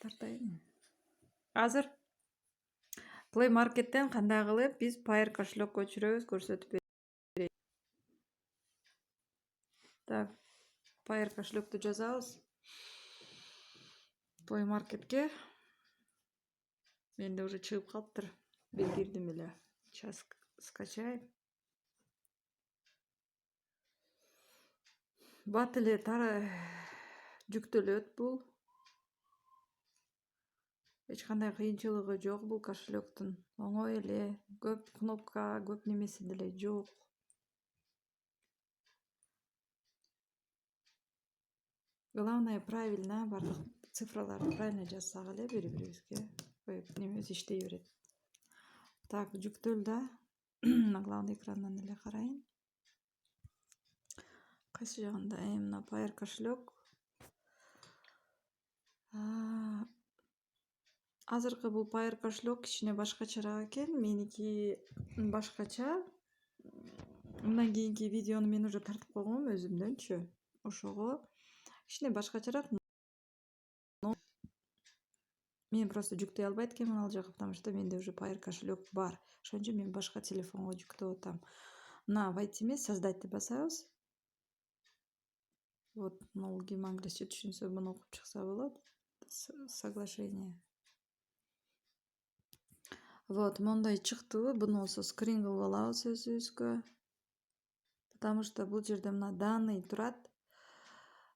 тартайын. Азыр Play Market'ten кандай кылып биз Payer кошелек көчүрөбүз көрсөтүп берейин. Так, Payer кошелекти жазабыз. Play Market'ке. Менде уже чыгып калыптыр. Бир кирдим эле. Сейчас скачаем. Бат эле жүктөлөт бул. Эч кандай кыйынчылыгы жок бул кошелектин. Оңой эле, көп кнопка, көп немеси деле жок. Главное правильно, бардык цифраларды правильно жазсак эле бири-бирибизге немеси иштей берет. Так, жүктөлдү. На главный экрандан эле карайын. Кайсы жагында? Мына Payer кошелек. Азыркы бул Payer кошелек кичине башкачараак экен. Меники башкача. Мындан кийинки видеону мен уже тартып койгом өзүмдөнчү. Ошого кичине башкачараак. Мен просто жүктөй албайт экенмин ал жакка, потому что менде уже Payer кошелек бар. Ошон үчүн мен башка телефонго жүктөп атам. Мына войти эмес, создать деп басабыз. Вот, налоги англисче түшүнсө муну окуп чыкса болот. Соглашение. Вот, мондай чыктыбы, буну болсо скрин кылып алабыз өзүбүзгө. Потому что бул жерде мына данный турат.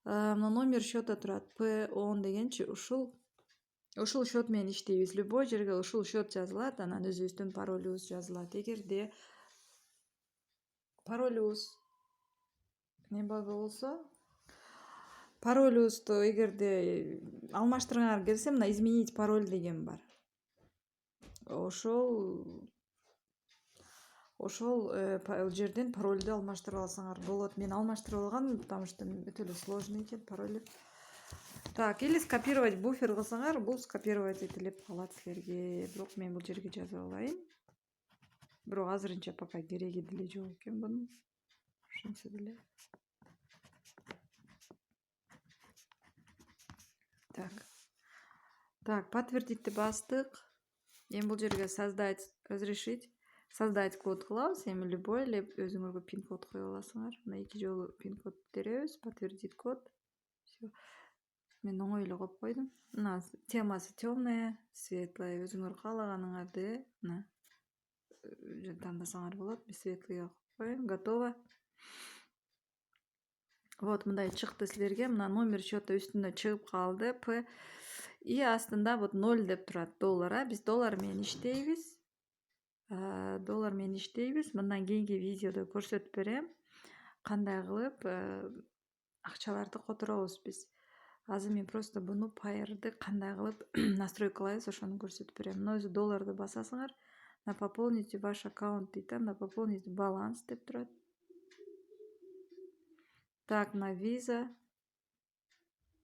Мына номер счета турат. P10 дегенчи ушул счет менен иштейбиз. Любой жерге ушул счет жазылат, анан өзүбүздүн паролубуз жазылат. Эгерде паролубуз болсо, паролубузду эгерде алмаштыргыңар келсе, мына изменить пароль деген бар. Ошол жерден паролду алмаштырып алсаңар болот. Мен алмаштырып алгам, потому что өтө эле сложный экен пароль. Так, или скопировать буфер кылсаңар, бул скопировать этилип калат силерге. Бирок мен бул жерге жазып алайын. Бирок азырынча пока кереги деле жок экен бунун. Ошентсе деле. Так, подтвердитти бастык. Эми бул жерге разрешить. Создать код кылабыз. Эми любой эле өзүңөргө пин код кое аласыңар. Мына 2 жолу пин код беребиз. Подтвердить код. Всё. Мен оңой эле коюп койдум. Мына темасы темная, светлая. Өзүңөр каалаганыңарды мына тандасаңар болот. Мен светлыйга коеюн. Готово. Вот, мындай чыкты силерге. Мына номер счета үстүнө чыгып калды. И астында вот 0 деп турат, доллар. Биз доллар менен иштейбиз. Мындан кийинки видеодо көрсөтүп берем. Кандай кылып акчаларды которобуз биз. Азыр мен просто буну Payer'ды кандай кылып настройкалайбыз, ошону көрсөтүп берем. Мына өзү долларды басасыңар, на пополните ваш аккаунт дейт, на пополнить баланс деп турат. Так, на виза.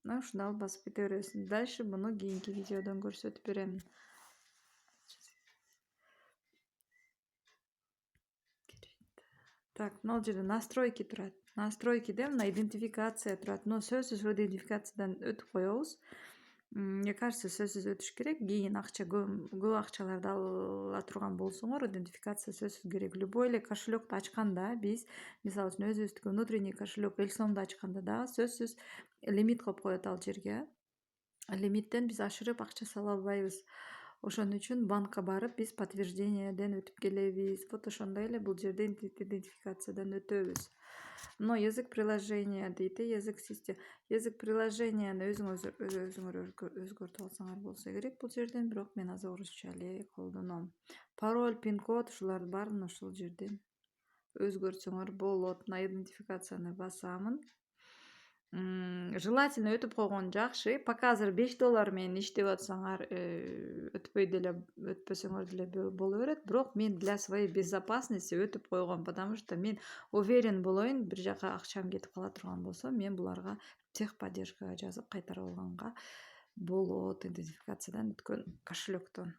Мына ушуну алып басып кете бересиң. Дальше буну кийинки видеодон көрсөтүп берем. Так, мына жерде настройки турат. Настройкиде мына идентификация турат. Но сөзсүз идентификациядан өтүп коебуз. Мне кажется, сөзсүз өтүш керек. Кийин акча көп акчаларды ала турган болсоңор, идентификация сөзсүз керек. Любой эле кошелекту ачканда биз, мисалы үчүн өзүбүздүкү внутренний кошелек Элсомду ачканда дагы сөзсүз лимит коюп коет ал жерге. Лимиттен биз ашырып акча сала албайбыз. Ошон үчүн банкка барып биз подтверждениеден өтүп келебиз. Вот ошондой эле бул жерде идентификациядан өтөбүз. Но язык приложения дейт, язык система. Язык приложенияны өзүңөр өзгөртүп алсаңар болсо керек бул жерден, бирок мен азыр орусча эле колдоном. Пароль, пин код ушулардын баарын ошол жерден өзгөртсөңөр болот. Мына идентификацияны басамын. Желательно өтүп койгон жакшы. Пока азыр 5 доллар менен иштеп атсаңар, өтпөсөңөр деле боло берет. Бирок мен для своей безопасности өтүп койгом, потому что мен уверен болоюн, бир жака акчам кетип кала турган болсо, мен буларга техподдержкага жазып кайтарып алганга болот, идентификациядан өткөн кошелектон.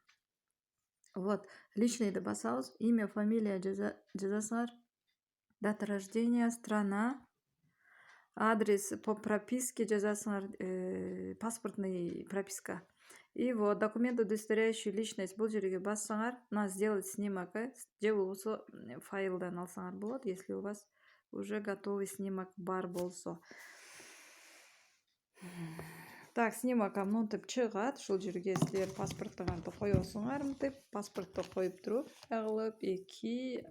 Вот, личныйды басабыз, имя, фамилия жазасыңар, дата рождения, страна, адрес по прописке жазасыңар, паспортный прописка. И вот документ, удостоверяющий личность, бул жерге бассаңар, мына сделать снимок, же болбосо файлдан алсаңар болот, если у вас уже готовый снимок бар болсо. Так, снимок мынтип чыгат. Ушул жерге силер паспорттуңарды коесуңар мынтип. Паспортто коюп туруп, ягылып 2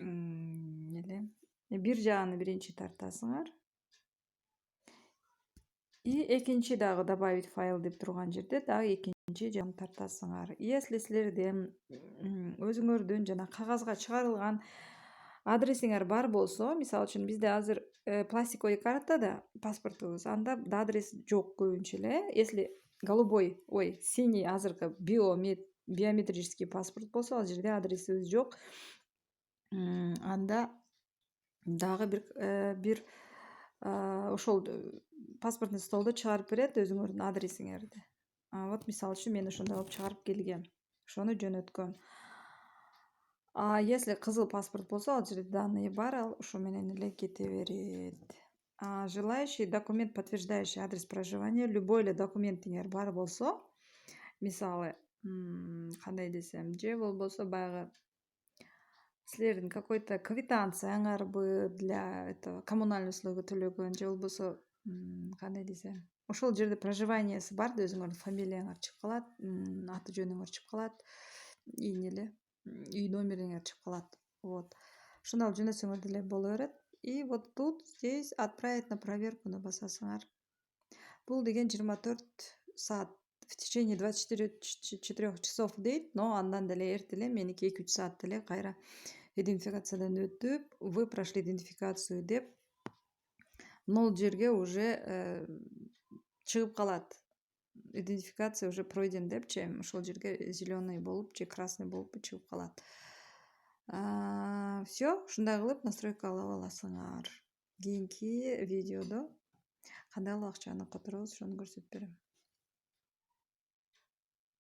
эле бир жагын биринчи тартасыңар. И экинчи дагы добавить файл деп турган жерде дагы экинчи жагын тартасыңар. Если силерде өзүңөрдүн жана кагазга чыгарылган адресиңер бар болсо, мисалы үчүн бизде азыр пластиковый картада паспортубуз, анда адрес жок көбүнчө эле. Если голубой, синий азыркы биометрический паспорт болсо, ал жерде адресибиз жок. Анда дагы бир ошол паспортный столдо чыгарып берет өзүңөрдүн адресиңерди. Вот мисалы үчүн мен ошондой кылып чыгарып келгем. Ошону жөнөткөм. А если кызыл паспорт болсо, ал жерде данные бар, ал ошо менен эле кете берет. Желающий документ, подтверждающий адрес проживания, любой эле документиңер бар болсо, мисалы, кандай десем, же болбосо баягы силердин какой-то квитанцияңарбы для этого коммунальный услуга төлөгөн, же болбосо кандай десем, ошол жерде проживаниясы бар да өзүңөрдүн фамилияңар чыгып калат, аты жөнүңөр чыгып калат, үй номериңер чыгып калат. Вот. Ошону алып жөнөтсөңөр деле боло берет. И вот тут здесь отправить на проверкуну басасыңар. Бул деген 24 саат в течение 24 часов дейт, но андан деле эрте эле меники 2-3 саат деле кайра идентификациядан өтүп, вы прошли идентификацию деп нол жерге уже чыгып калат. Идентификация уже пройден депчи, ошол жерге зеленый болуп же красный болуп чыгып калат. Все, ушундай кылып настройка алып аласыңар. Кийинки видеодо кандай кылып акчаны которобуз ошону көрсөтүп берем.